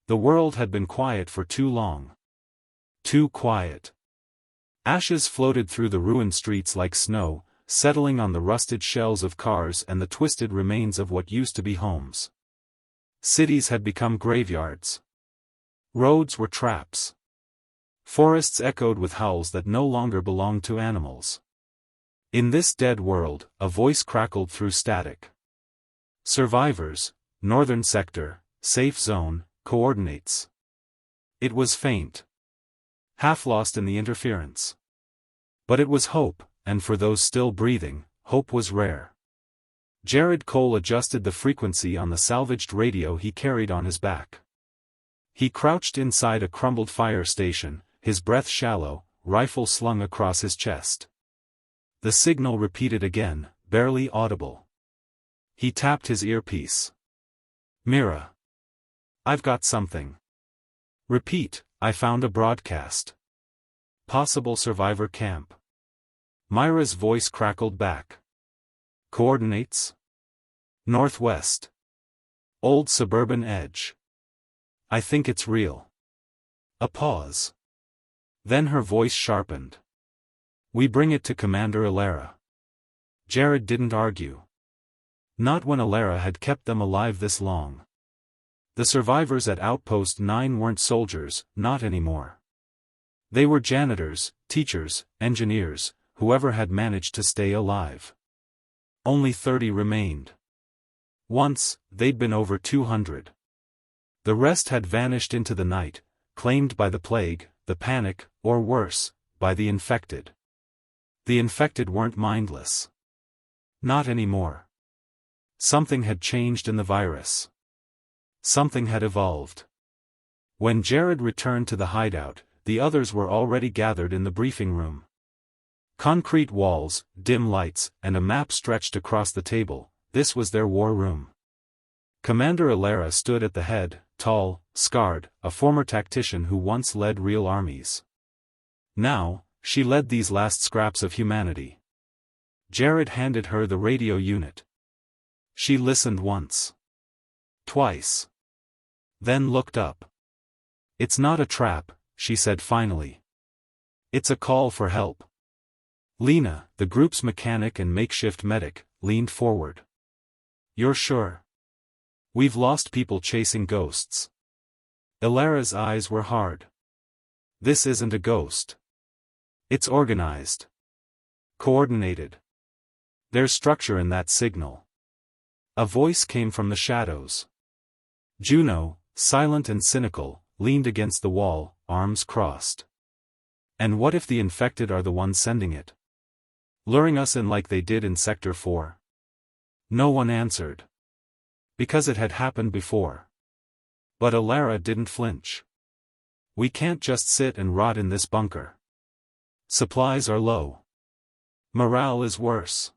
The world had been quiet for too long. Too quiet. Ashes floated through the ruined streets like snow, settling on the rusted shells of cars and the twisted remains of what used to be homes. Cities had become graveyards. Roads were traps. Forests echoed with howls that no longer belonged to animals. In this dead world, a voice crackled through static. Survivors, Northern Sector, Safe Zone, Coordinates. It was faint. Half lost in the interference. But it was hope, and for those still breathing, hope was rare. Jared Cole adjusted the frequency on the salvaged radio he carried on his back. He crouched inside a crumbled fire station, his breath shallow, rifle slung across his chest. The signal repeated again, barely audible. He tapped his earpiece. Mira. I've got something. Repeat, I found a broadcast. Possible survivor camp. Myra's voice crackled back. Coordinates? Northwest. Old suburban edge. I think it's real. A pause. Then her voice sharpened. We bring it to Commander Alara. Jared didn't argue. Not when Alara had kept them alive this long. The survivors at Outpost 9 weren't soldiers, not anymore. They were janitors, teachers, engineers, whoever had managed to stay alive. Only 30 remained. Once, they'd been over 200. The rest had vanished into the night, claimed by the plague, the panic, or worse, by the infected. The infected weren't mindless. Not anymore. Something had changed in the virus. Something had evolved. When Jared returned to the hideout, the others were already gathered in the briefing room. Concrete walls, dim lights, and a map stretched across the table. This was their war room. Commander Alara stood at the head, tall, scarred, a former tactician who once led real armies. Now, she led these last scraps of humanity. Jared handed her the radio unit. She listened once. Twice. Then looked up. It's not a trap, she said finally. It's a call for help. Lena, the group's mechanic and makeshift medic, leaned forward. You're sure? We've lost people chasing ghosts. Alara's eyes were hard. This isn't a ghost. It's organized. Coordinated. There's structure in that signal. A voice came from the shadows. Juno, silent and cynical, leaned against the wall, arms crossed. And what if the infected are the ones sending it? Luring us in like they did in Sector 4? No one answered. Because it had happened before. But Alara didn't flinch. We can't just sit and rot in this bunker. Supplies are low. Morale is worse.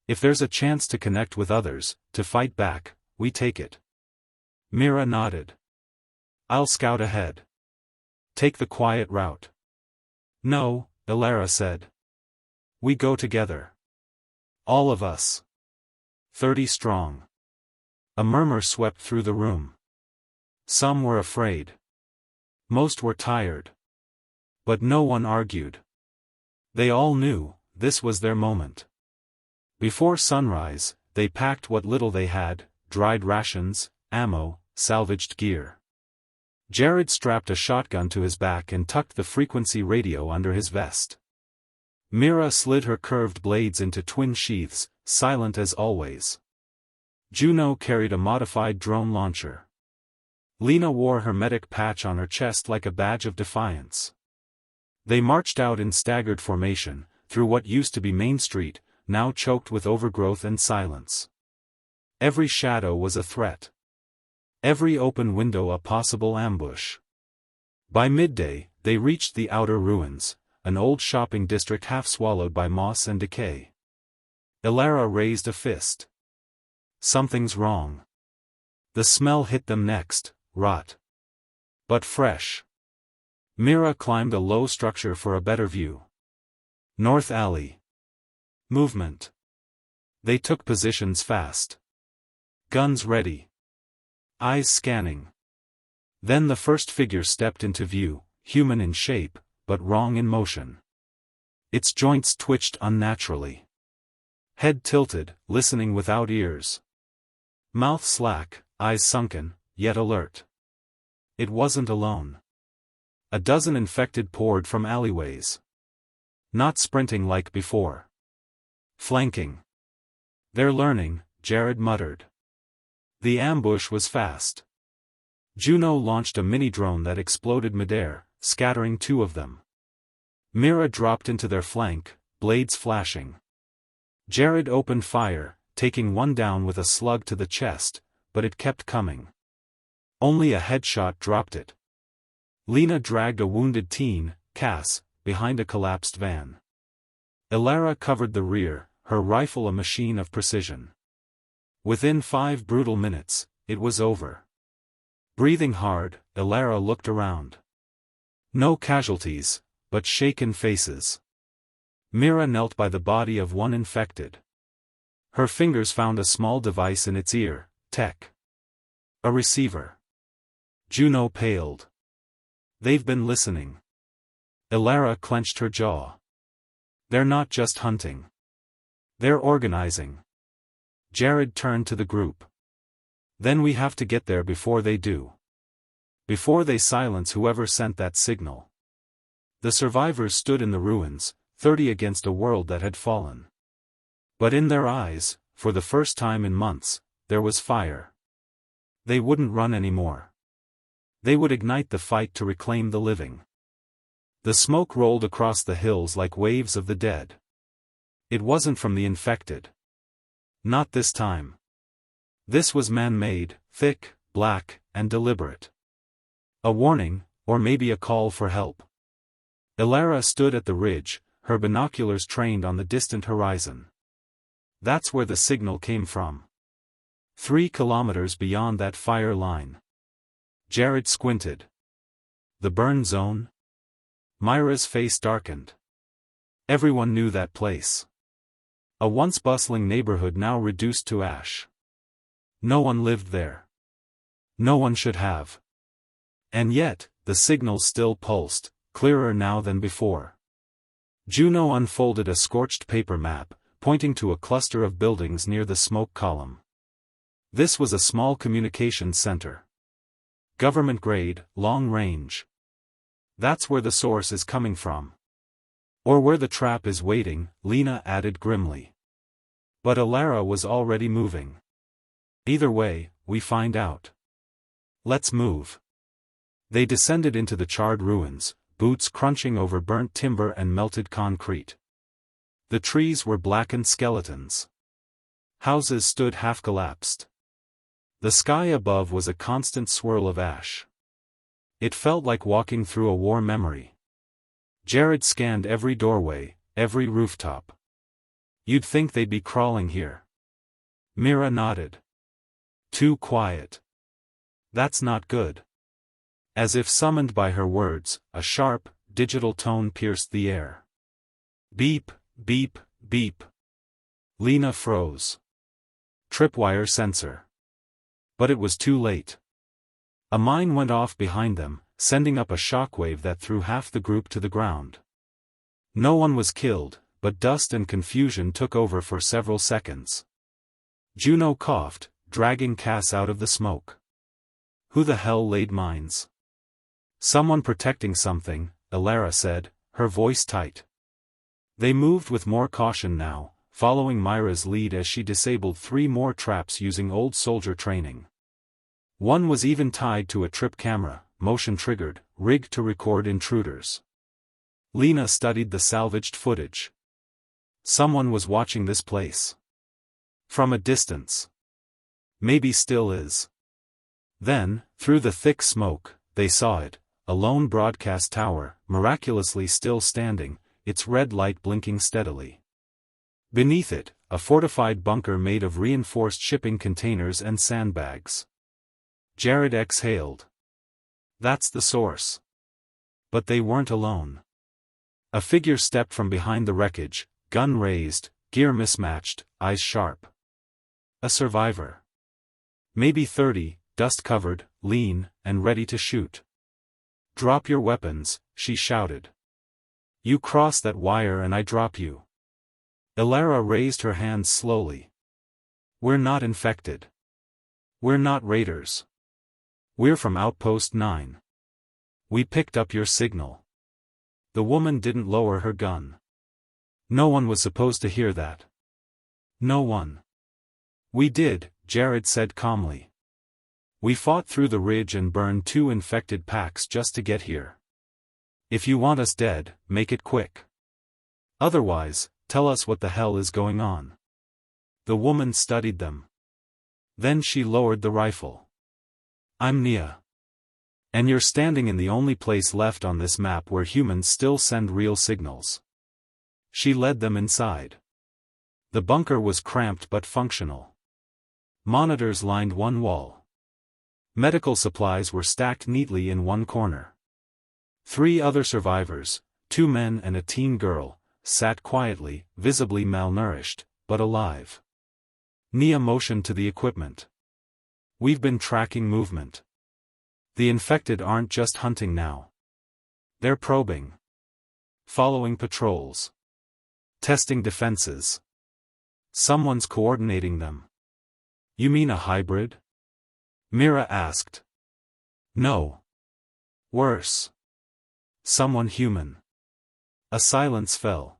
If there's a chance to connect with others, to fight back, we take it. Mira nodded. I'll scout ahead. Take the quiet route. No, Alara said. We go together. All of us. 30 strong. A murmur swept through the room. Some were afraid. Most were tired. But no one argued. They all knew, this was their moment. Before sunrise, they packed what little they had, dried rations, ammo, salvaged gear. Jared strapped a shotgun to his back and tucked the frequency radio under his vest. Mira slid her curved blades into twin sheaths, silent as always. Juno carried a modified drone launcher. Lena wore her medic patch on her chest like a badge of defiance. They marched out in staggered formation, through what used to be Main Street, now choked with overgrowth and silence. Every shadow was a threat. Every open window a possible ambush. By midday, they reached the outer ruins, an old shopping district half swallowed by moss and decay. Alara raised a fist. Something's wrong. The smell hit them next, rot. But fresh. Mira climbed a low structure for a better view. North Alley. Movement. They took positions fast. Guns ready. Eyes scanning. Then the first figure stepped into view, human in shape, but wrong in motion. Its joints twitched unnaturally. Head tilted, listening without ears. Mouth slack, eyes sunken, yet alert. It wasn't alone. A dozen infected poured from alleyways. Not sprinting like before. Flanking. They're learning, Jared muttered. The ambush was fast. Juno launched a mini-drone that exploded midair, scattering two of them. Mira dropped into their flank, blades flashing. Jared opened fire, taking one down with a slug to the chest, but it kept coming. Only a headshot dropped it. Lena dragged a wounded teen, Cass, behind a collapsed van. Ilara covered the rear, her rifle a machine of precision. Within 5 brutal minutes, it was over. Breathing hard, Ilara looked around. No casualties, but shaken faces. Mira knelt by the body of one infected. Her fingers found a small device in its ear, tech. A receiver. Juno paled. They've been listening. Ilara clenched her jaw. They're not just hunting. They're organizing. Jared turned to the group. Then we have to get there before they do. Before they silence whoever sent that signal. The survivors stood in the ruins, 30 against a world that had fallen. But in their eyes, for the first time in months, there was fire. They wouldn't run anymore. They would ignite the fight to reclaim the living. The smoke rolled across the hills like waves of the dead. It wasn't from the infected. Not this time. This was man-made, thick, black, and deliberate. A warning, or maybe a call for help. Ilara stood at the ridge, her binoculars trained on the distant horizon. That's where the signal came from. 3 kilometers beyond that fire line. Jared squinted. The burn zone? Myra's face darkened. Everyone knew that place. A once bustling neighborhood now reduced to ash. No one lived there. No one should have. And yet, the signal still pulsed, clearer now than before. Juno unfolded a scorched paper map, pointing to a cluster of buildings near the smoke column. This was a small communications center. Government grade, long range. That's where the source is coming from. Or where the trap is waiting, Lena added grimly. But Ilara was already moving. Either way, we find out. Let's move. They descended into the charred ruins, boots crunching over burnt timber and melted concrete. The trees were blackened skeletons. Houses stood half-collapsed. The sky above was a constant swirl of ash. It felt like walking through a war memory. Jared scanned every doorway, every rooftop. You'd think they'd be crawling here. Mira nodded. Too quiet. That's not good. As if summoned by her words, a sharp, digital tone pierced the air. Beep, beep, beep. Lena froze. Tripwire sensor. But it was too late. A mine went off behind them, sending up a shockwave that threw half the group to the ground. No one was killed, but dust and confusion took over for several seconds. Juno coughed, dragging Cass out of the smoke. Who the hell laid mines? Someone protecting something, Ilara said, her voice tight. They moved with more caution now, following Myra's lead as she disabled 3 more traps using old soldier training. One was even tied to a trip camera, motion-triggered, rigged to record intruders. Lena studied the salvaged footage. Someone was watching this place. From a distance. Maybe still is. Then, through the thick smoke, they saw it, a lone broadcast tower, miraculously still standing, its red light blinking steadily. Beneath it, a fortified bunker made of reinforced shipping containers and sandbags. Jared exhaled. That's the source. But they weren't alone. A figure stepped from behind the wreckage, gun raised, gear mismatched, eyes sharp. A survivor. Maybe 30, dust-covered, lean, and ready to shoot. "Drop your weapons," she shouted. "You cross that wire and I drop you." Ilara raised her hands slowly. "We're not infected. We're not raiders. We're from Outpost 9. We picked up your signal." The woman didn't lower her gun. No one was supposed to hear that. No one. "We did," Jared said calmly. "We fought through the ridge and burned 2 infected packs just to get here. If you want us dead, make it quick. Otherwise, tell us what the hell is going on." The woman studied them. Then she lowered the rifle. "I'm Nia. And you're standing in the only place left on this map where humans still send real signals." She led them inside. The bunker was cramped but functional. Monitors lined one wall. Medical supplies were stacked neatly in one corner. 3 other survivors, 2 men and a teen girl, sat quietly, visibly malnourished, but alive. Nia motioned to the equipment. "We've been tracking movement. The infected aren't just hunting now. They're probing. Following patrols. Testing defenses. Someone's coordinating them." "You mean a hybrid?" Mira asked. "No. Worse. Someone human." A silence fell.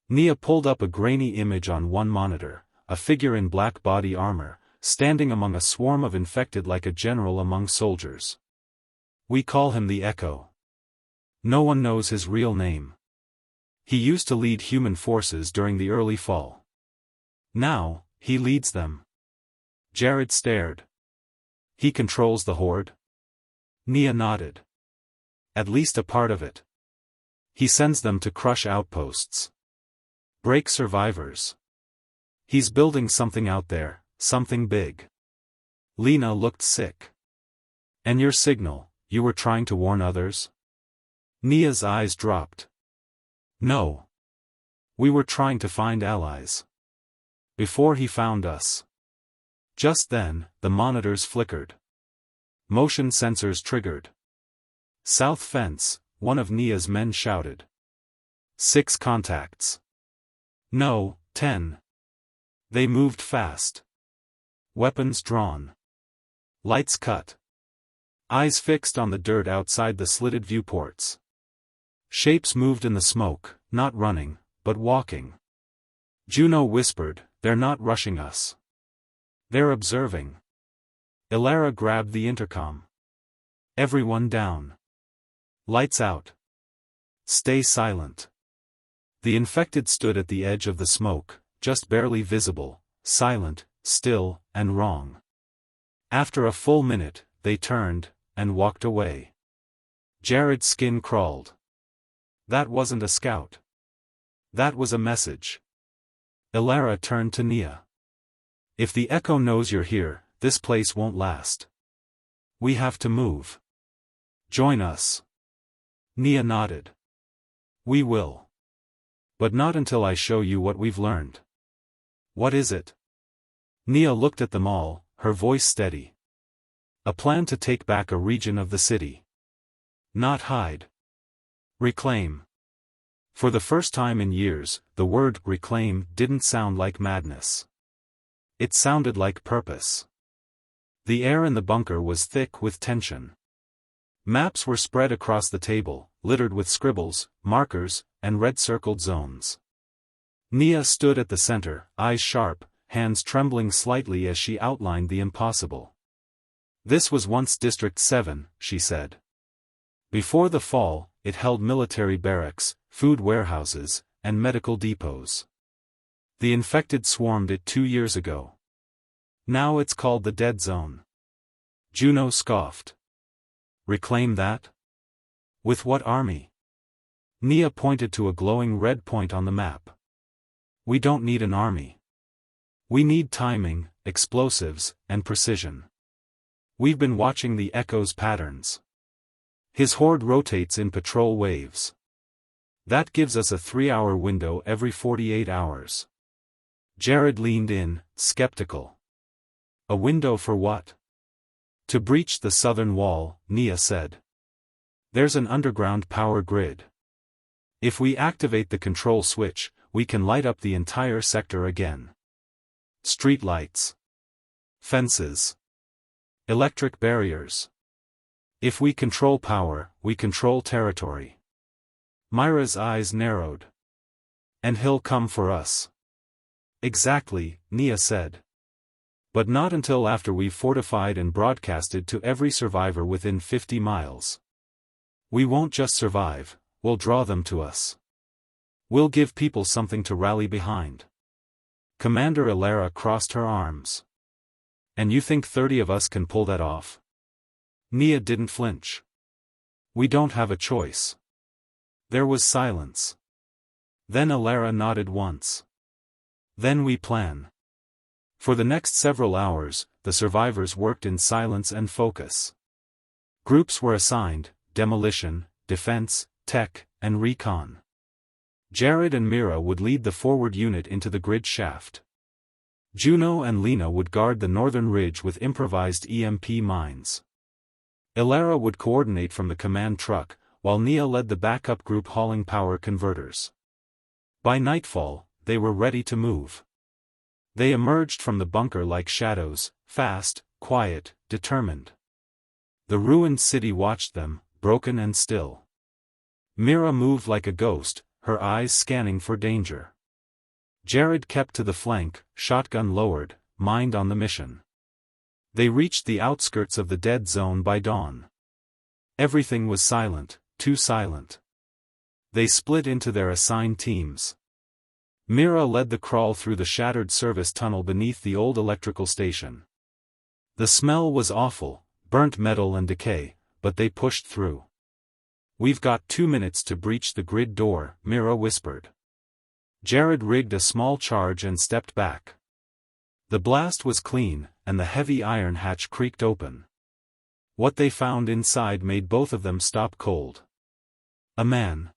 Nia pulled up a grainy image on one monitor, a figure in black body armor, standing among a swarm of infected like a general among soldiers. "We call him the Echo. No one knows his real name. He used to lead human forces during the early fall. Now, he leads them." Jared stared. "He controls the horde?" Nia nodded. "At least a part of it. He sends them to crush outposts. Break survivors. He's building something out there, something big." Lena looked sick. "And your signal, you were trying to warn others?" Nia's eyes dropped. "No. We were trying to find allies. Before he found us." Just then, the monitors flickered. Motion sensors triggered. "South fence," one of Nia's men shouted. 6 contacts. "No, 10. They moved fast. Weapons drawn. Lights cut. Eyes fixed on the dirt outside the slitted viewports. Shapes moved in the smoke, not running, but walking." Juno whispered, "They're not rushing us. They're observing." Ilara grabbed the intercom. "Everyone down. Lights out. Stay silent." The infected stood at the edge of the smoke, just barely visible, silent, still, and wrong. After a full minute, they turned, and walked away. Jared's skin crawled. That wasn't a scout. That was a message. Ilara turned to Nia. "If the Echo knows you're here, this place won't last. We have to move. Join us." Nia nodded. "We will. But not until I show you what we've learned." "What is it?" Nia looked at them all, her voice steady. "A plan to take back a region of the city. Not hide. Reclaim." For the first time in years, the word reclaim didn't sound like madness. It sounded like purpose. The air in the bunker was thick with tension. Maps were spread across the table, littered with scribbles, markers, and red-circled zones. Nia stood at the center, eyes sharp, hands trembling slightly as she outlined the impossible. "This was once District 7, she said. Before the fall, it held military barracks, food warehouses, and medical depots. The infected swarmed it 2 years ago. Now it's called the Dead Zone." Juno scoffed. "Reclaim that? With what army?" Nia pointed to a glowing red point on the map. "We don't need an army. We need timing, explosives, and precision. We've been watching the Echo's patterns. His horde rotates in patrol waves. That gives us a 3-hour window every 48 hours. Jared leaned in, skeptical. "A window for what?" To breach the southern wall, Nia said. There's an underground power grid. If we activate the control switch, we can light up the entire sector again. Streetlights. Fences. Electric barriers. If we control power, we control territory. Myra's eyes narrowed. And he'll come for us. Exactly, Nia said. But not until after we've fortified and broadcasted to every survivor within 50 miles. We won't just survive, we'll draw them to us. We'll give people something to rally behind. Commander Elara crossed her arms. And you think 30 of us can pull that off? Nia didn't flinch. We don't have a choice. There was silence. Then Elara nodded once. Then we plan. For the next several hours, the survivors worked in silence and focus. Groups were assigned: demolition, defense, tech, and recon. Jared and Mira would lead the forward unit into the grid shaft. Juno and Lena would guard the northern ridge with improvised EMP mines. Elara would coordinate from the command truck, while Nia led the backup group hauling power converters. By nightfall, they were ready to move. They emerged from the bunker like shadows, fast, quiet, determined. The ruined city watched them, broken and still. Mira moved like a ghost, her eyes scanning for danger. Jared kept to the flank, shotgun lowered, mind on the mission. They reached the outskirts of the dead zone by dawn. Everything was silent, too silent. They split into their assigned teams. Mira led the crawl through the shattered service tunnel beneath the old electrical station. The smell was awful, burnt metal and decay, but they pushed through. We've got 2 minutes to breach the grid door, Mira whispered. Jared rigged a small charge and stepped back. The blast was clean, and the heavy iron hatch creaked open. What they found inside made both of them stop cold. A man.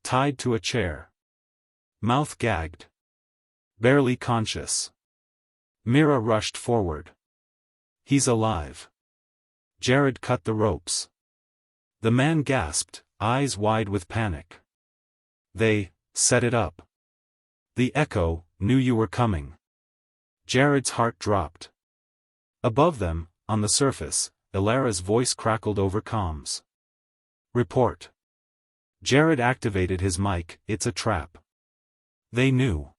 Tied to a chair. Mouth gagged. Barely conscious. Mira rushed forward. He's alive. Jared cut the ropes. The man gasped, eyes wide with panic. They set it up. The Echo knew you were coming. Jared's heart dropped. Above them, on the surface, Elara's voice crackled over comms. Report. Jared activated his mic. It's a trap. They knew.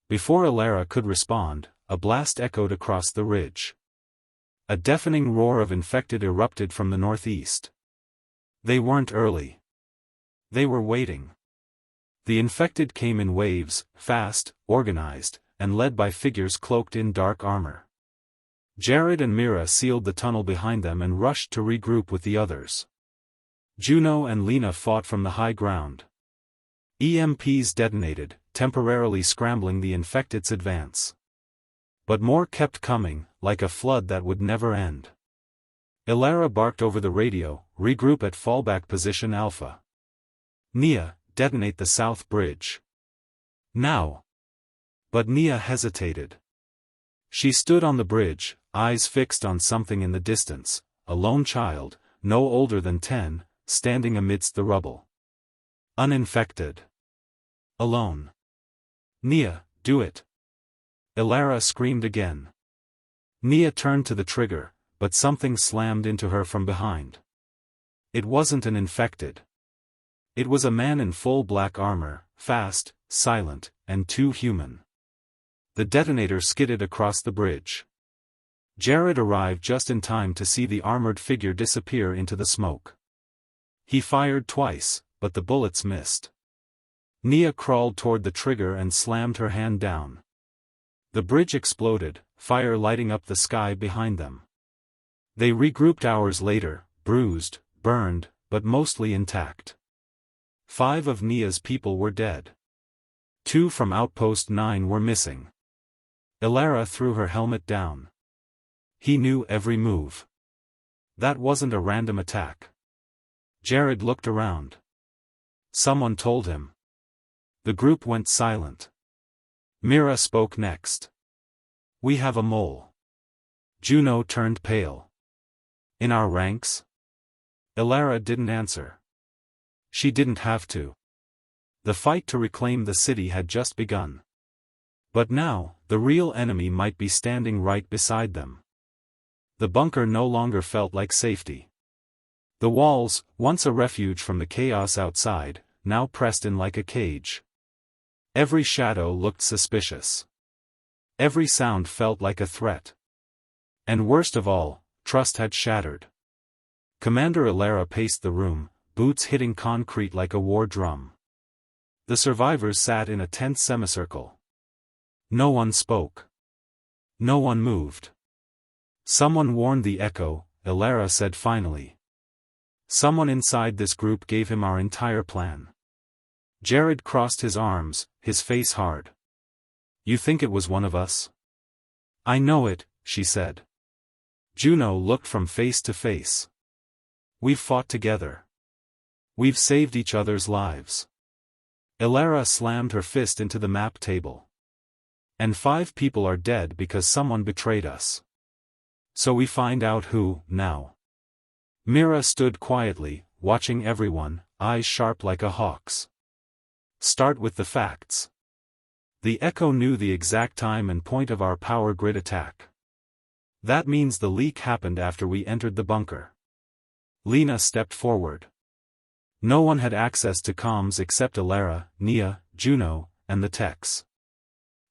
Before Elara could respond, a blast echoed across the ridge. A deafening roar of infected erupted from the northeast. They weren't early. They were waiting. The infected came in waves, fast, organized, and led by figures cloaked in dark armor. Jared and Mira sealed the tunnel behind them and rushed to regroup with the others. Juno and Lena fought from the high ground. EMPs detonated, temporarily scrambling the infected's advance. But more kept coming, like a flood that would never end. Elara barked over the radio, regroup at fallback position Alpha. Nia, detonate the south bridge. Now. But Nia hesitated. She stood on the bridge, eyes fixed on something in the distance, a lone child, no older than 10, standing amidst the rubble. Uninfected. Alone. Nia, do it. Elara screamed again. Nia turned to the trigger, but something slammed into her from behind. It wasn't an infected. It was a man in full black armor, fast, silent, and too human. The detonator skidded across the bridge. Jared arrived just in time to see the armored figure disappear into the smoke. He fired twice, but the bullets missed. Nia crawled toward the trigger and slammed her hand down. The bridge exploded, fire lighting up the sky behind them. They regrouped hours later, bruised, burned, but mostly intact. 5 of Nia's people were dead. 2 from Outpost 9 were missing. Elara threw her helmet down. He knew every move. That wasn't a random attack. Jared looked around. Someone told him. The group went silent. Mira spoke next. We have a mole. Juno turned pale. In our ranks? Elara didn't answer. She didn't have to. The fight to reclaim the city had just begun. But now, the real enemy might be standing right beside them. The bunker no longer felt like safety. The walls, once a refuge from the chaos outside, now pressed in like a cage. Every shadow looked suspicious. Every sound felt like a threat. And worst of all, trust had shattered. Commander Elara paced the room, boots hitting concrete like a war drum. The survivors sat in a tense semicircle. No one spoke. No one moved. Someone warned the Echo, Elara said finally. Someone inside this group gave him our entire plan. Jared crossed his arms, his face hard. You think it was one of us? I know it, she said. Juno looked from face to face. We've fought together. We've saved each other's lives. Elara slammed her fist into the map table. And 5 people are dead because someone betrayed us. So we find out who, now. Mira stood quietly, watching everyone, eyes sharp like a hawk's. Start with the facts. The Echo knew the exact time and point of our power grid attack. That means the leak happened after we entered the bunker. Lena stepped forward. No one had access to comms except Elara, Nia, Juno, and the techs.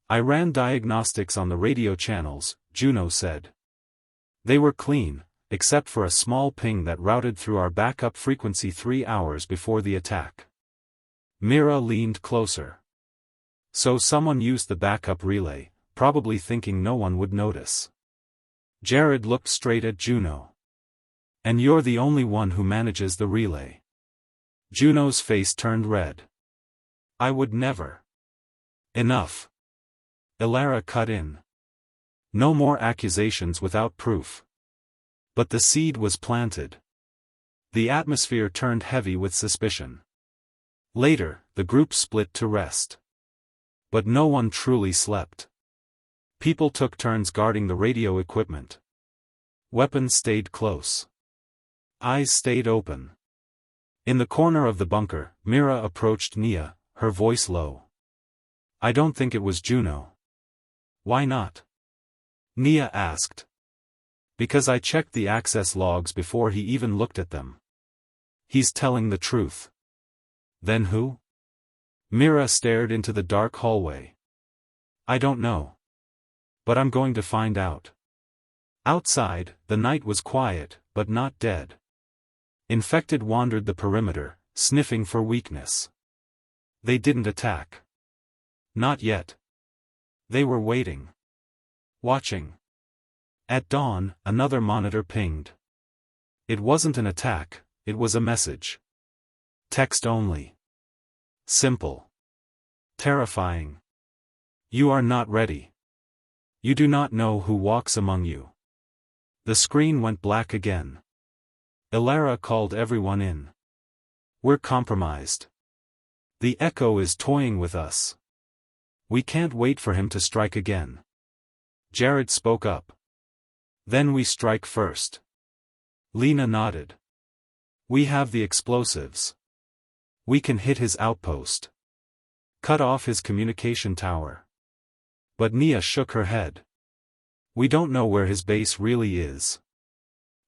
I ran diagnostics on the radio channels, Juno said. They were clean, except for a small ping that routed through our backup frequency 3 hours before the attack. Mira leaned closer. So someone used the backup relay, probably thinking no one would notice. Jared looked straight at Juno. And you're the only one who manages the relay. Juno's face turned red. I would never. Enough. Elara cut in. No more accusations without proof. But the seed was planted. The atmosphere turned heavy with suspicion. Later, the group split to rest. But no one truly slept. People took turns guarding the radio equipment. Weapons stayed close. Eyes stayed open. In the corner of the bunker, Mira approached Nia, her voice low. I don't think it was Juno. Why not? Nia asked. Because I checked the access logs before he even looked at them. He's telling the truth. Then who? Mira stared into the dark hallway. I don't know. But I'm going to find out. Outside, the night was quiet, but not dead. Infected wandered the perimeter, sniffing for weakness. They didn't attack. Not yet. They were waiting. Watching. At dawn, another monitor pinged. It wasn't an attack, it was a message. Text only. Simple. Terrifying. You are not ready. You do not know who walks among you. The screen went black again. Elara called everyone in. We're compromised. The Echo is toying with us. We can't wait for him to strike again. Jared spoke up. Then we strike first. Lena nodded. We have the explosives. We can hit his outpost. Cut off his communication tower. But Nia shook her head. We don't know where his base really is.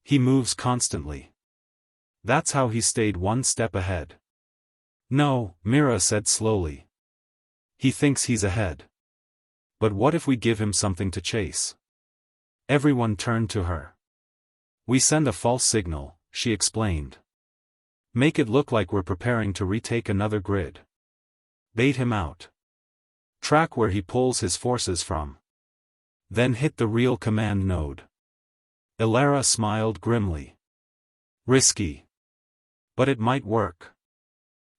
He moves constantly. That's how he stayed one step ahead. No, Mira said slowly. He thinks he's ahead. But what if we give him something to chase? Everyone turned to her. We send a false signal, she explained. Make it look like we're preparing to retake another grid. Bait him out. Track where he pulls his forces from. Then hit the real command node. Elara smiled grimly. Risky. But it might work.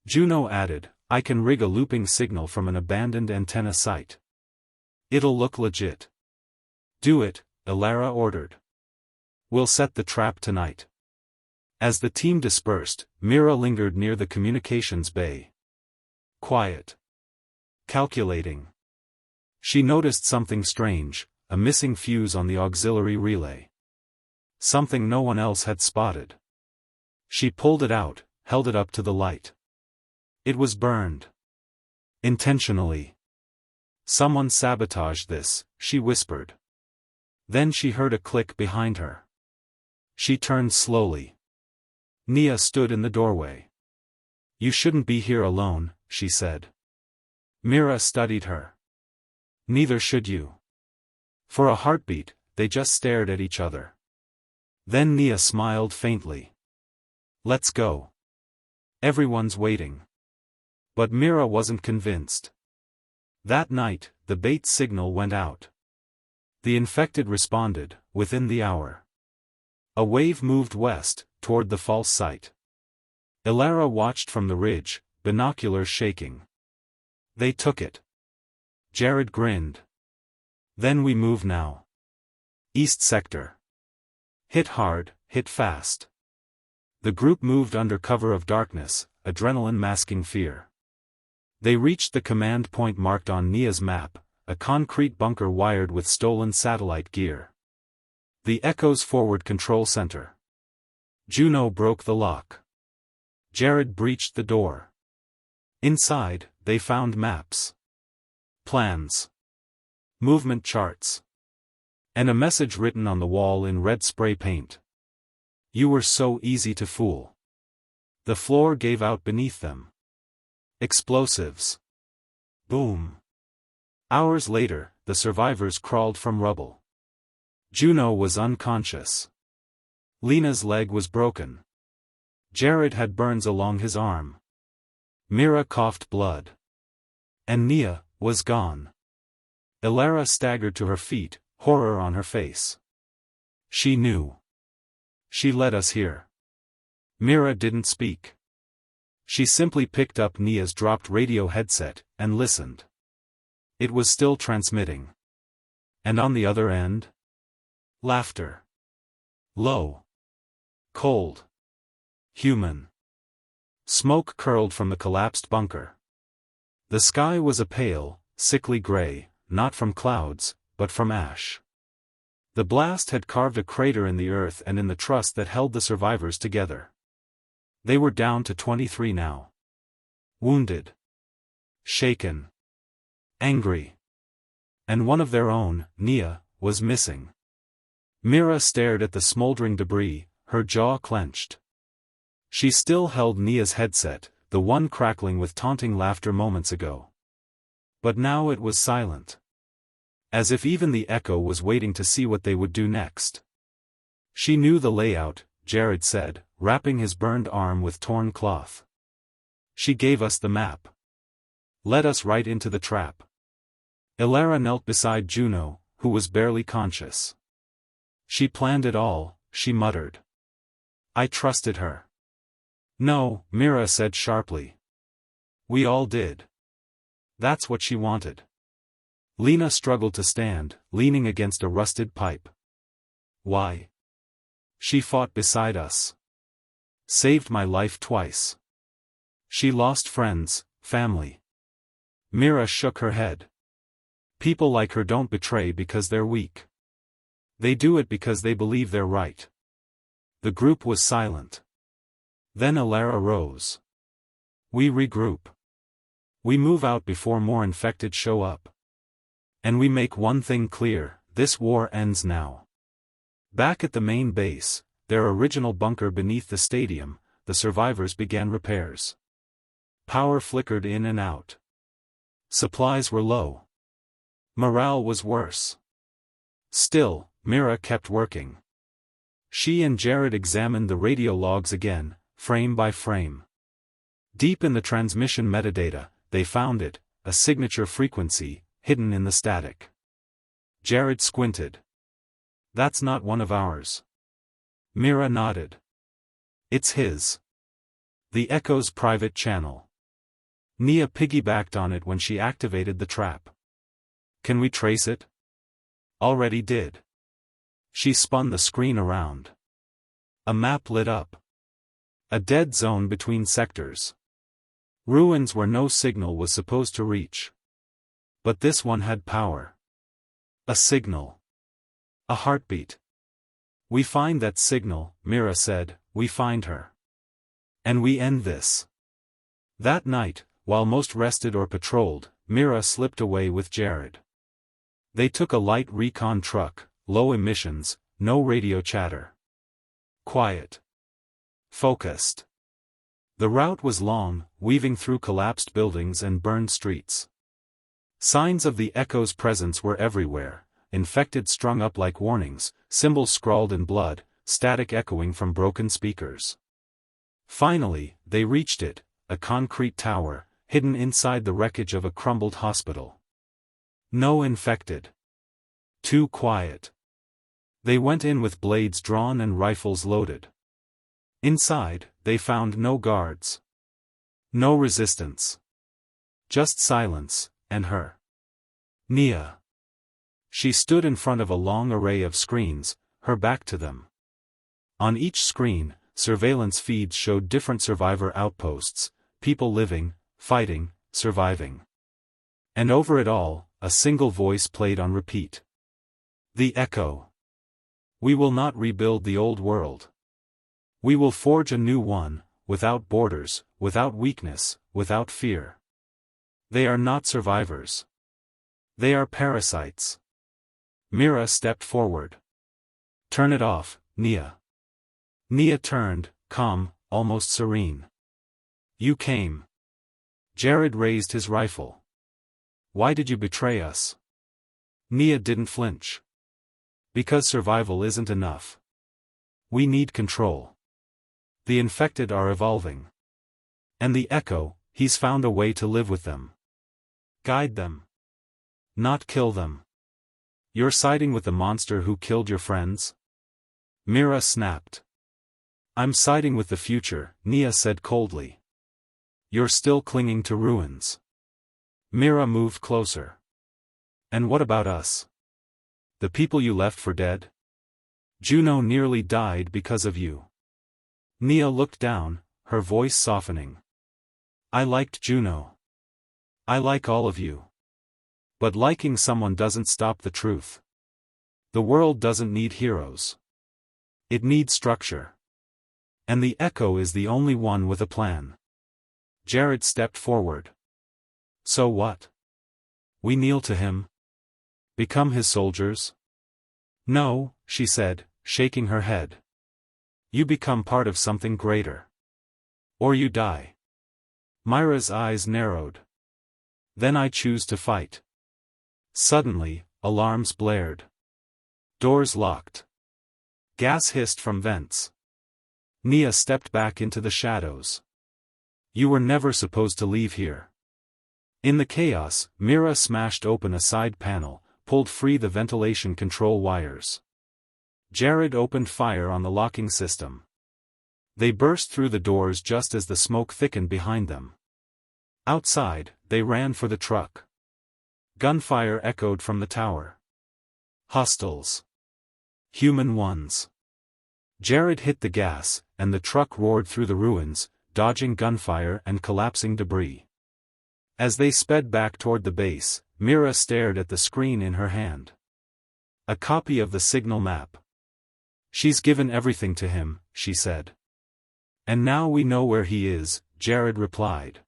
Juno added, I can rig a looping signal from an abandoned antenna site. It'll look legit. Do it, Elara ordered. We'll set the trap tonight. As the team dispersed, Mira lingered near the communications bay. Quiet. Calculating. She noticed something strange, a missing fuse on the auxiliary relay. something no one else had spotted. She pulled it out, held it up to the light. It was burned. Intentionally. Someone sabotaged this, she whispered. Then she heard a click behind her. She turned slowly. Nia stood in the doorway. You shouldn't be here alone, she said. Mira studied her. Neither should you. For a heartbeat, they just stared at each other. Then Nia smiled faintly. Let's go. Everyone's waiting. But Mira wasn't convinced. That night, the bait signal went out. The infected responded, within the hour. A wave moved west, toward the false site. Ilara watched from the ridge, binoculars shaking. They took it. Jared grinned. Then we move now. East sector. Hit hard, hit fast. The group moved under cover of darkness, adrenaline masking fear. They reached the command point marked on Nia's map, a concrete bunker wired with stolen satellite gear. The Echo's forward control center. Juno broke the lock. Jared breached the door. Inside, they found maps. Plans. Movement charts. And a message written on the wall in red spray paint. You were so easy to fool. The floor gave out beneath them. Explosives. Boom. Hours later, the survivors crawled from rubble. Juno was unconscious. Lena's leg was broken. Jared had burns along his arm. Mira coughed blood. And Nia was gone. Ilara staggered to her feet, horror on her face. She knew. She led us here. Mira didn't speak. She simply picked up Nia's dropped radio headset, and listened. It was still transmitting. And on the other end? Laughter. Low. Cold. Human. Smoke curled from the collapsed bunker. The sky was a pale, sickly gray, not from clouds, but from ash. The blast had carved a crater in the earth and in the trust that held the survivors together. They were down to 23 now. Wounded. Shaken. Angry. And one of their own, Nia, was missing. Mira stared at the smoldering debris, her jaw clenched. She still held Nia's headset, the one crackling with taunting laughter moments ago. But now it was silent. As if even the Echo was waiting to see what they would do next. She knew the layout, Jared said, wrapping his burned arm with torn cloth. She gave us the map. Led us right into the trap. Ilara knelt beside Juno, who was barely conscious. She planned it all, she muttered. I trusted her. No, Mira said sharply. We all did. That's what she wanted. Lena struggled to stand, leaning against a rusted pipe. Why? She fought beside us. Saved my life twice. She lost friends, family. Mira shook her head. People like her don't betray because they're weak. They do it because they believe they're right. The group was silent. Then Ilara rose. We regroup. We move out before more infected show up. And we make one thing clear, this war ends now. Back at the main base, their original bunker beneath the stadium, the survivors began repairs. Power flickered in and out. Supplies were low. Morale was worse. Still, Mira kept working. She and Jared examined the radio logs again, frame by frame. Deep in the transmission metadata, they found it, a signature frequency, hidden in the static. Jared squinted. That's not one of ours. Mira nodded. It's his. The Echo's private channel. Nia piggybacked on it when she activated the trap. Can we trace it? Already did. She spun the screen around. A map lit up. A dead zone between sectors. Ruins where no signal was supposed to reach. But this one had power. A signal. A heartbeat. We find that signal, Mira said, we find her. And we end this. That night, while most rested or patrolled, Mira slipped away with Jared. They took a light recon truck, low emissions, no radio chatter. Quiet. Focused. The route was long, weaving through collapsed buildings and burned streets. Signs of the Echo's presence were everywhere, infected strung up like warnings, symbols scrawled in blood, static echoing from broken speakers. Finally, they reached it, a concrete tower, hidden inside the wreckage of a crumbled hospital. No infected. Too quiet. They went in with blades drawn and rifles loaded. Inside, they found no guards. No resistance. Just silence, and her. Nia. She stood in front of a long array of screens, her back to them. On each screen, surveillance feeds showed different survivor outposts, people living, fighting, surviving. And over it all, a single voice played on repeat. The Echo. We will not rebuild the old world. We will forge a new one, without borders, without weakness, without fear. They are not survivors. They are parasites. Mira stepped forward. Turn it off, Nia. Nia turned, calm, almost serene. You came. Jared raised his rifle. Why did you betray us? Nia didn't flinch. Because survival isn't enough. We need control. The infected are evolving. And the Echo, he's found a way to live with them. Guide them. Not kill them. You're siding with the monster who killed your friends? Mira snapped. I'm siding with the future, Nia said coldly. You're still clinging to ruins. Mira moved closer. And what about us? The people you left for dead? Juno nearly died because of you. Nia looked down, her voice softening. I liked Juno. I like all of you. But liking someone doesn't stop the truth. The world doesn't need heroes. It needs structure. And the Echo is the only one with a plan. Jared stepped forward. So what? We kneel to him? Become his soldiers? No, she said, shaking her head. You become part of something greater. Or you die. Myra's eyes narrowed. Then I choose to fight. Suddenly, alarms blared. Doors locked. Gas hissed from vents. Nia stepped back into the shadows. You were never supposed to leave here. In the chaos, Mira smashed open a side panel, pulled free the ventilation control wires. Jared opened fire on the locking system. They burst through the doors just as the smoke thickened behind them. Outside, they ran for the truck. Gunfire echoed from the tower. Hostiles. Human ones. Jared hit the gas, and the truck roared through the ruins, dodging gunfire and collapsing debris. As they sped back toward the base, Mira stared at the screen in her hand. A copy of the signal map. She's given everything to him, she said. And now we know where he is, Jared replied.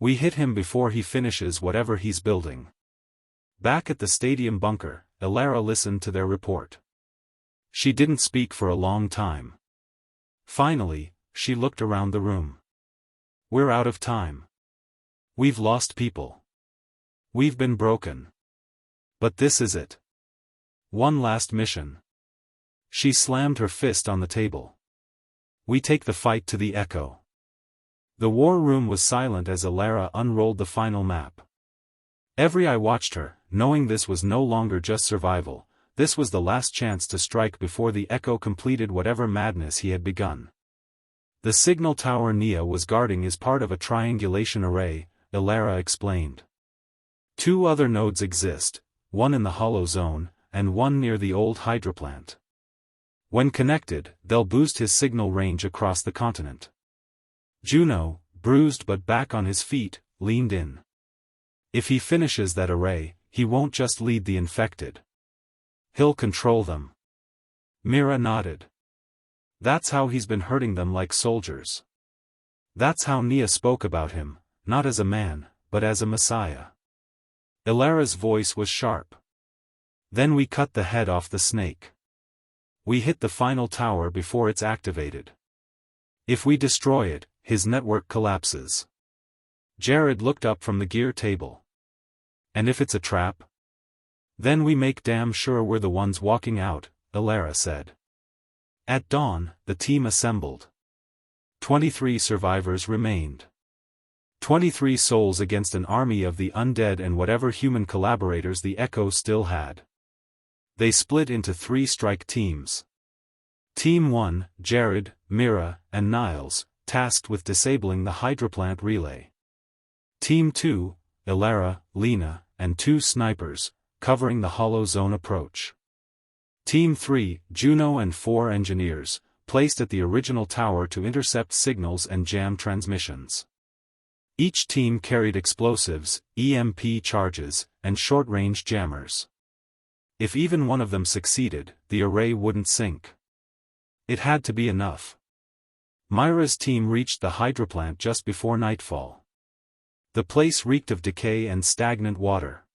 We hit him before he finishes whatever he's building. Back at the stadium bunker, Elara listened to their report. She didn't speak for a long time. Finally, she looked around the room. We're out of time. We've lost people. We've been broken. But this is it. One last mission. She slammed her fist on the table. We take the fight to the Echo. The war room was silent as Elara unrolled the final map. Every eye watched her, knowing this was no longer just survival, this was the last chance to strike before the Echo completed whatever madness he had begun. The signal tower Nia was guarding is part of a triangulation array, Elara explained. 2 other nodes exist, one in the hollow zone, and one near the old hydroplant. When connected, they'll boost his signal range across the continent. Juno, bruised but back on his feet, leaned in. If he finishes that array, he won't just lead the infected. He'll control them. Mira nodded. That's how he's been hurting them like soldiers. That's how Nia spoke about him, not as a man, but as a messiah. Ilara's voice was sharp. Then we cut the head off the snake. We hit the final tower before it's activated. If we destroy it, his network collapses. Jared looked up from the gear table. And if it's a trap? Then we make damn sure we're the ones walking out, Ilara said. At dawn, the team assembled. 23 survivors remained. 23 souls against an army of the undead and whatever human collaborators the Echo still had. They split into 3 strike teams. Team 1, Jared, Mira, and Niles, tasked with disabling the hydroplant relay. Team 2, Ilara, Lena, and 2 snipers, covering the hollow zone approach. Team 3, Juno and 4 engineers, placed at the original tower to intercept signals and jam transmissions. Each team carried explosives, EMP charges, and short-range jammers. If even one of them succeeded, the array wouldn't sink. It had to be enough. Myra's team reached the hydroplant just before nightfall. The place reeked of decay and stagnant water.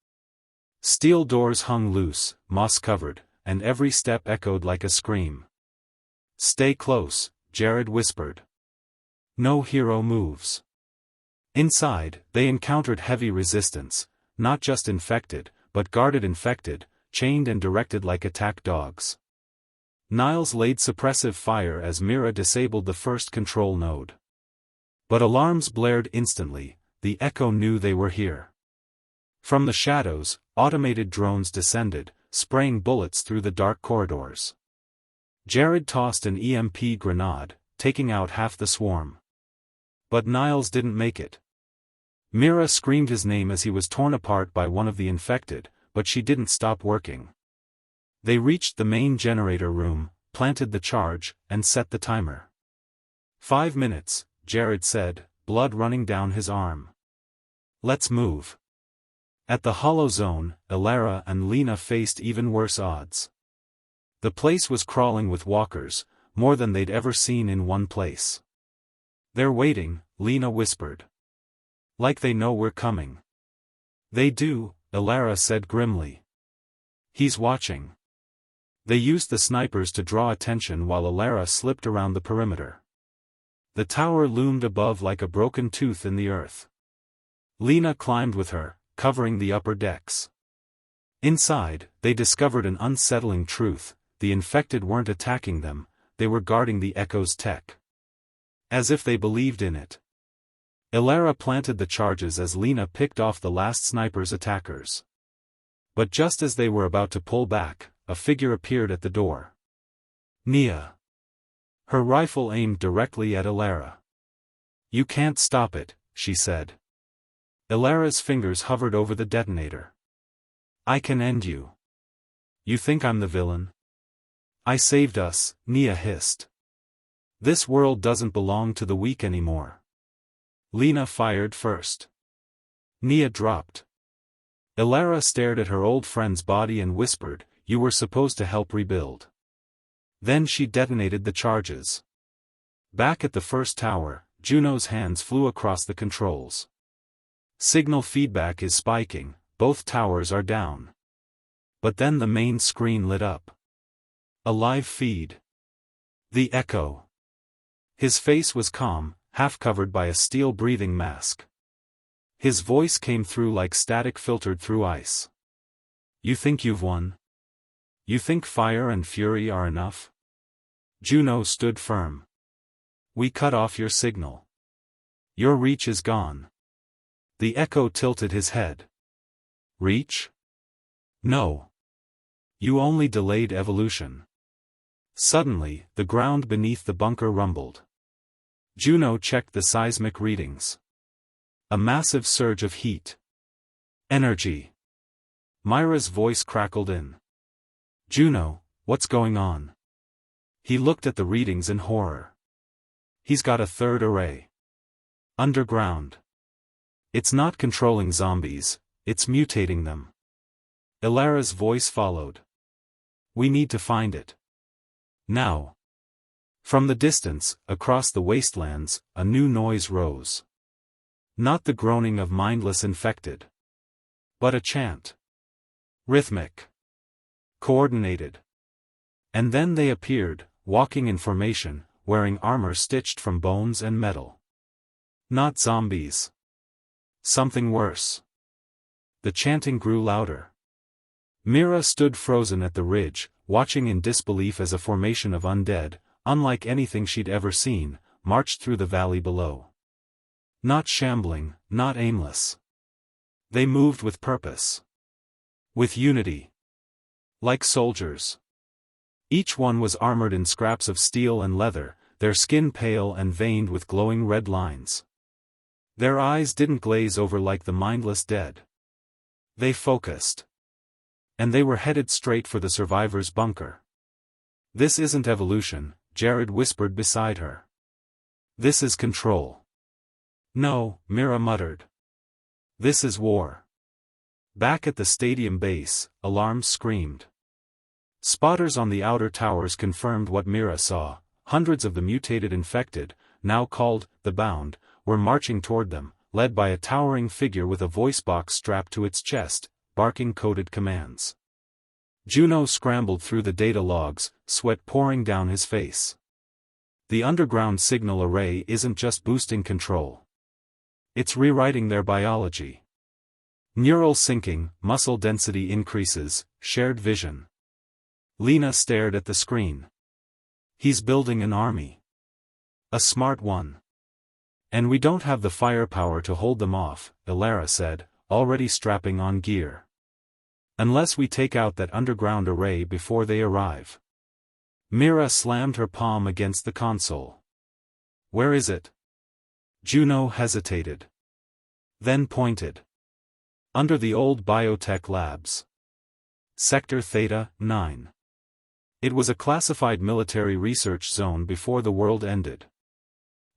Steel doors hung loose, moss-covered, and every step echoed like a scream. "Stay close," Jared whispered. "No hero moves." Inside, they encountered heavy resistance, not just infected, but guarded infected, chained and directed like attack dogs. Niles laid suppressive fire as Mira disabled the first control node. But alarms blared instantly, the Echo knew they were here. From the shadows, automated drones descended, spraying bullets through the dark corridors. Jared tossed an EMP grenade, taking out half the swarm. But Niles didn't make it. Mira screamed his name as he was torn apart by one of the infected, but she didn't stop working. They reached the main generator room, planted the charge, and set the timer. 5 minutes, Jared said, blood running down his arm. "Let's move." At the hollow zone, Ilara and Lena faced even worse odds. The place was crawling with walkers, more than they'd ever seen in one place. "They're waiting," Lena whispered. "Like they know we're coming." "They do," Ilara said grimly. "He's watching." They used the snipers to draw attention while Ilara slipped around the perimeter. The tower loomed above like a broken tooth in the earth. Lena climbed with her, covering the upper decks. Inside, they discovered an unsettling truth: the infected weren't attacking them, they were guarding the Echo's tech. As if they believed in it. Ilara planted the charges as Lena picked off the last sniper's attackers. But just as they were about to pull back, a figure appeared at the door. Nia. Her rifle aimed directly at Ilara. "You can't stop it," she said. Ilara's fingers hovered over the detonator. "I can end you." "You think I'm the villain?" "I saved us," Nia hissed. "This world doesn't belong to the weak anymore." Lena fired first. Nia dropped. Ilara stared at her old friend's body and whispered, "You were supposed to help rebuild." Then she detonated the charges. Back at the first tower, Juno's hands flew across the controls. "Signal feedback is spiking, both towers are down." But then the main screen lit up. A live feed. The Echo. His face was calm, half covered by a steel-breathing mask. His voice came through like static filtered through ice. "You think you've won? You think fire and fury are enough?" Juno stood firm. "We cut off your signal. Your reach is gone." The Echo tilted his head. "Reach? No. You only delayed evolution." Suddenly, the ground beneath the bunker rumbled. Juno checked the seismic readings. A massive surge of heat. Energy. Myra's voice crackled in. "Juno, what's going on?" He looked at the readings in horror. "He's got a third array. Underground. It's not controlling zombies, it's mutating them." Ilara's voice followed. "We need to find it." Now. From the distance, across the wastelands, a new noise rose. Not the groaning of mindless infected. But a chant. Rhythmic. Coordinated. And then they appeared, walking in formation, wearing armor stitched from bones and metal. Not zombies. Something worse. The chanting grew louder. Mira stood frozen at the ridge, watching in disbelief as a formation of undead, unlike anything she'd ever seen, marched through the valley below. Not shambling, not aimless. They moved with purpose. With unity. Like soldiers. Each one was armored in scraps of steel and leather, their skin pale and veined with glowing red lines. Their eyes didn't glaze over like the mindless dead. They focused. And they were headed straight for the survivor's bunker. This isn't evolution, Jared whispered beside her. This is control. No, Mira muttered. This is war. Back at the stadium base, alarms screamed. Spotters on the outer towers confirmed what Mira saw. Hundreds of the mutated infected, now called the Bound, were marching toward them, led by a towering figure with a voice box strapped to its chest, barking coded commands. Juno scrambled through the data logs, sweat pouring down his face. The underground signal array isn't just boosting control. It's rewriting their biology. Neural syncing, muscle density increases, shared vision. Lena stared at the screen. He's building an army. A smart one. And we don't have the firepower to hold them off, Ilara said, already strapping on gear. Unless we take out that underground array before they arrive. Mira slammed her palm against the console. Where is it? Juno hesitated. Then pointed. Under the old biotech labs. Sector Theta, 9. It was a classified military research zone before the world ended.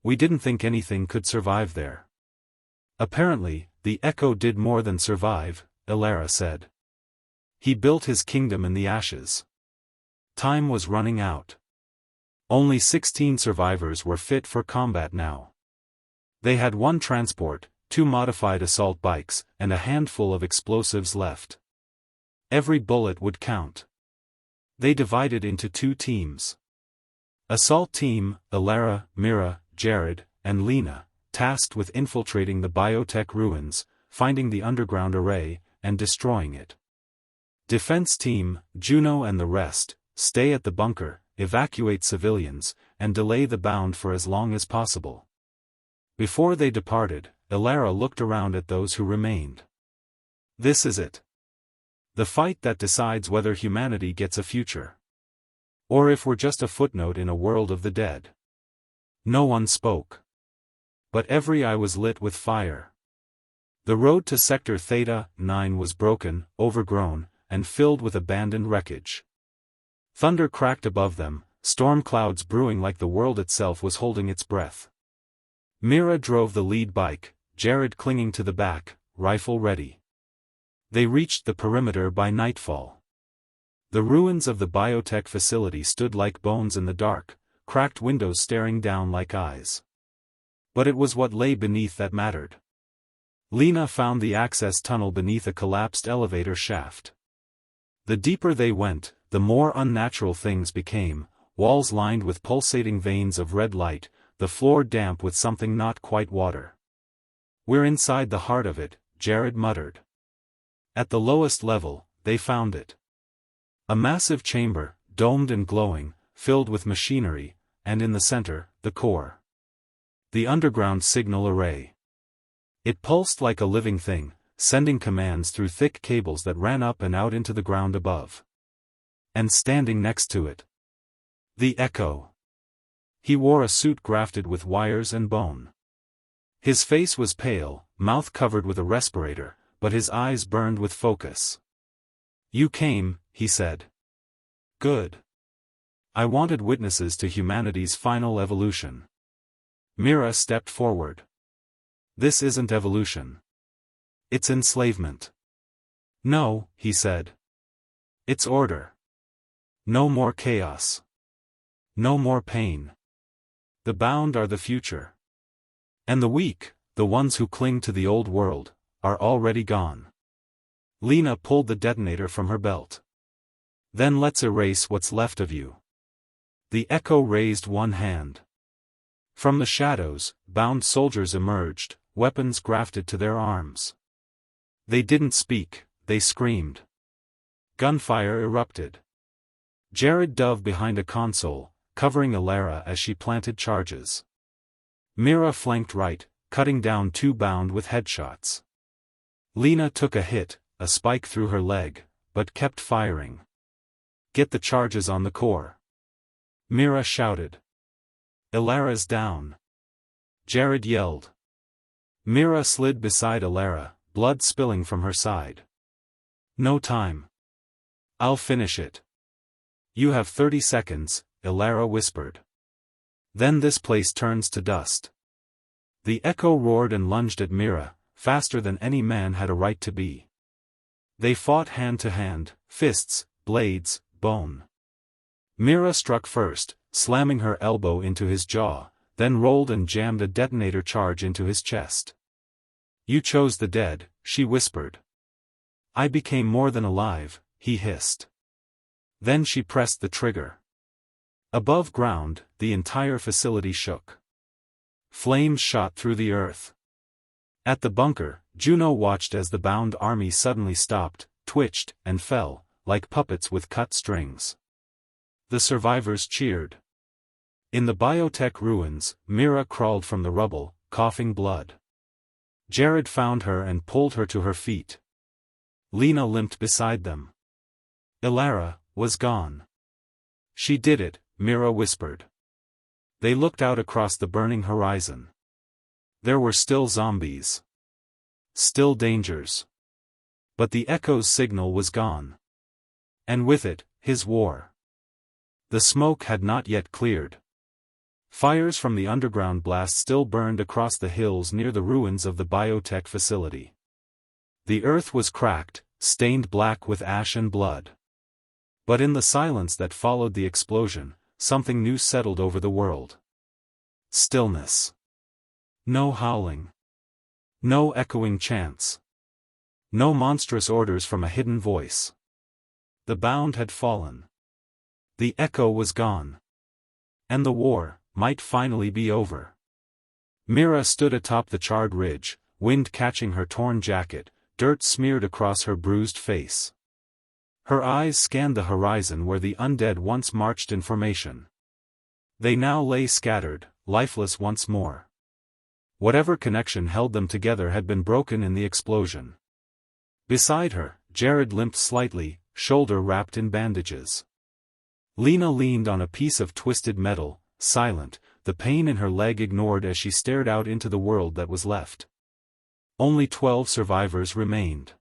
We didn't think anything could survive there. Apparently, the Echo did more than survive, Ilara said. He built his kingdom in the ashes. Time was running out. Only 16 survivors were fit for combat now. They had one transport, 2 modified assault bikes, and a handful of explosives left. Every bullet would count. They divided into 2 teams. Assault team, Ilara, Mira, Jared, and Lena, tasked with infiltrating the biotech ruins, finding the underground array, and destroying it. Defense team, Juno and the rest, stay at the bunker, evacuate civilians, and delay the Bound for as long as possible. Before they departed, Ilara looked around at those who remained. This is it. The fight that decides whether humanity gets a future. Or if we're just a footnote in a world of the dead. No one spoke. But every eye was lit with fire. The road to Sector Theta, 9 was broken, overgrown, and filled with abandoned wreckage. Thunder cracked above them, storm clouds brewing like the world itself was holding its breath. Mira drove the lead bike, Jared clinging to the back, rifle ready. They reached the perimeter by nightfall. The ruins of the biotech facility stood like bones in the dark, cracked windows staring down like eyes. But it was what lay beneath that mattered. Lena found the access tunnel beneath a collapsed elevator shaft. The deeper they went, the more unnatural things became, walls lined with pulsating veins of red light, the floor damp with something not quite water. We're inside the heart of it, Jared muttered. At the lowest level, they found it. A massive chamber, domed and glowing, filled with machinery, and in the center, the core. The underground signal array. It pulsed like a living thing, sending commands through thick cables that ran up and out into the ground above. And standing next to it. The Echo. He wore a suit grafted with wires and bone. His face was pale, mouth covered with a respirator, but his eyes burned with focus. You came, he said. Good. I wanted witnesses to humanity's final evolution. Mira stepped forward. This isn't evolution. It's enslavement. No, he said. It's order. No more chaos. No more pain. The bound are the future. And the weak, the ones who cling to the old world, are already gone. Lena pulled the detonator from her belt. Then let's erase what's left of you. The Echo raised one hand. From the shadows, bound soldiers emerged, weapons grafted to their arms. They didn't speak, they screamed. Gunfire erupted. Jared dove behind a console, covering Alara as she planted charges. Mira flanked right, cutting down two bound with headshots. Lena took a hit, a spike through her leg, but kept firing. Get the charges on the core. Mira shouted. Alara's down. Jared yelled. Mira slid beside Alara, blood spilling from her side. No time. I'll finish it. You have 30 seconds, Alara whispered. Then this place turns to dust. The Echo roared and lunged at Mira, faster than any man had a right to be. They fought hand to hand, fists, blades, bone. Mira struck first, slamming her elbow into his jaw, then rolled and jammed a detonator charge into his chest. You chose the dead, she whispered. I became more than alive, he hissed. Then she pressed the trigger. Above ground, the entire facility shook. Flames shot through the earth. At the bunker, Juno watched as the bound army suddenly stopped, twitched, and fell, like puppets with cut strings. The survivors cheered. In the biotech ruins, Mira crawled from the rubble, coughing blood. Jared found her and pulled her to her feet. Lena limped beside them. Alara was gone. She did it, Mira whispered. They looked out across the burning horizon. There were still zombies. Still dangers. But the Echo's signal was gone. And with it, his war. The smoke had not yet cleared. Fires from the underground blast still burned across the hills near the ruins of the biotech facility. The earth was cracked, stained black with ash and blood. But in the silence that followed the explosion, something new settled over the world. Stillness. No howling. No echoing chants. No monstrous orders from a hidden voice. The bound had fallen. The Echo was gone. And the war might finally be over. Mira stood atop the charred ridge, wind catching her torn jacket, dirt smeared across her bruised face. Her eyes scanned the horizon where the undead once marched in formation. They now lay scattered, lifeless once more. Whatever connection held them together had been broken in the explosion. Beside her, Jared limped slightly, shoulder wrapped in bandages. Lena leaned on a piece of twisted metal, silent, the pain in her leg ignored as she stared out into the world that was left. Only 12 survivors remained.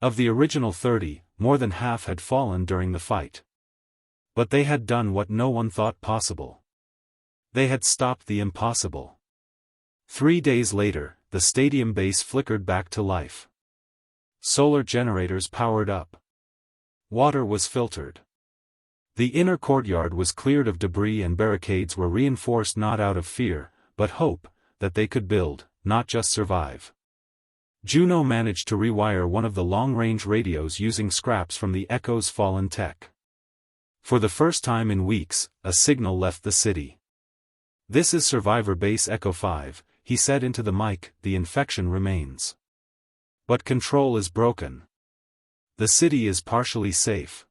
Of the original 30, more than half had fallen during the fight. But they had done what no one thought possible. They had stopped the impossible. 3 days later, the stadium base flickered back to life. Solar generators powered up. Water was filtered. The inner courtyard was cleared of debris and barricades were reinforced not out of fear, but hope, that they could build, not just survive. Juno managed to rewire one of the long-range radios using scraps from the Echo's fallen tech. For the first time in weeks, a signal left the city. "This is Survivor Base Echo 5, he said into the mic, "the infection remains. But control is broken. The city is partially safe.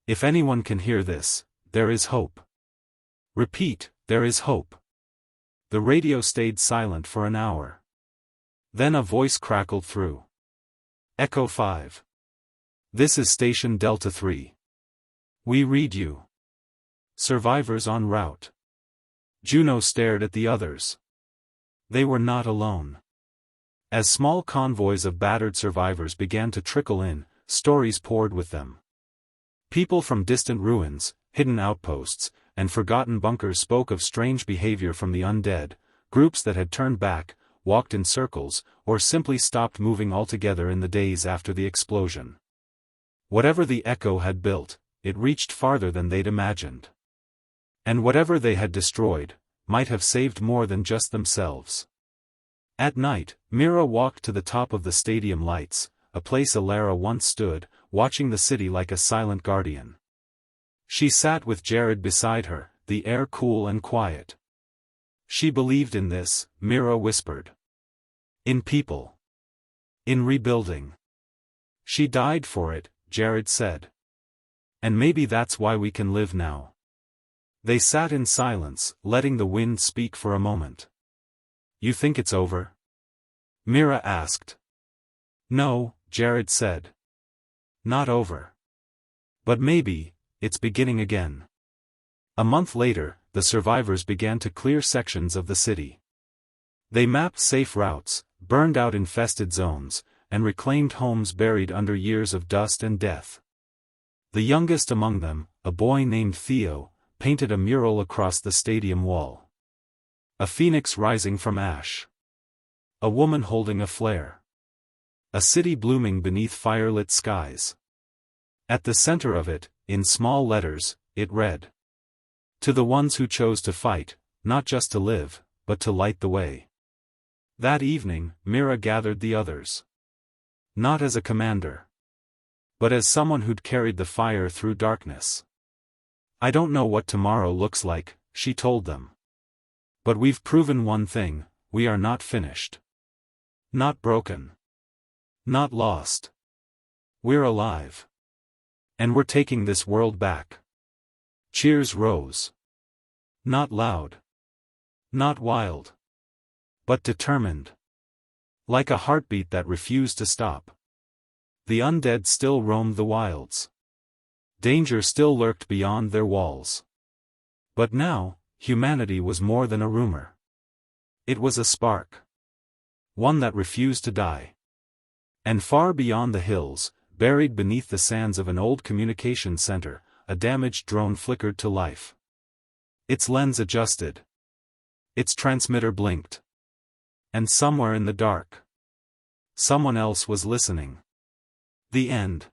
If anyone can hear this, there is hope. Repeat, there is hope." The radio stayed silent for an hour. Then a voice crackled through. "Echo 5. This is Station Delta 3. We read you. Survivors en route." Juno stared at the others. They were not alone. As small convoys of battered survivors began to trickle in, stories poured with them. People from distant ruins, hidden outposts, and forgotten bunkers spoke of strange behavior from the undead, groups that had turned back, walked in circles, or simply stopped moving altogether in the days after the explosion. Whatever the Echo had built, it reached farther than they'd imagined. And whatever they had destroyed, might have saved more than just themselves. At night, Mira walked to the top of the stadium lights, a place Alara once stood, watching the city like a silent guardian. She sat with Jared beside her, the air cool and quiet. She believed in this, Mira whispered. In people. In rebuilding. She died for it, Jared said. And maybe that's why we can live now. They sat in silence, letting the wind speak for a moment. You think it's over? Mira asked. No, Jared said. Not over. But maybe, it's beginning again. A month later, the survivors began to clear sections of the city. They mapped safe routes, burned out infested zones, and reclaimed homes buried under years of dust and death. The youngest among them, a boy named Theo, painted a mural across the stadium wall. A phoenix rising from ash. A woman holding a flare. A city blooming beneath firelit skies. At the center of it, in small letters, it read. To the ones who chose to fight, not just to live, but to light the way. That evening, Mira gathered the others. Not as a commander. But as someone who'd carried the fire through darkness. I don't know what tomorrow looks like, she told them. But we've proven one thing, we are not finished. Not broken. Not lost. We're alive. And we're taking this world back. Cheers rose. Not loud. Not wild. But determined. Like a heartbeat that refused to stop. The undead still roamed the wilds. Danger still lurked beyond their walls. But now, humanity was more than a rumor. It was a spark. One that refused to die. And far beyond the hills, buried beneath the sands of an old communication center, a damaged drone flickered to life. Its lens adjusted. Its transmitter blinked. And somewhere in the dark, someone else was listening. The end.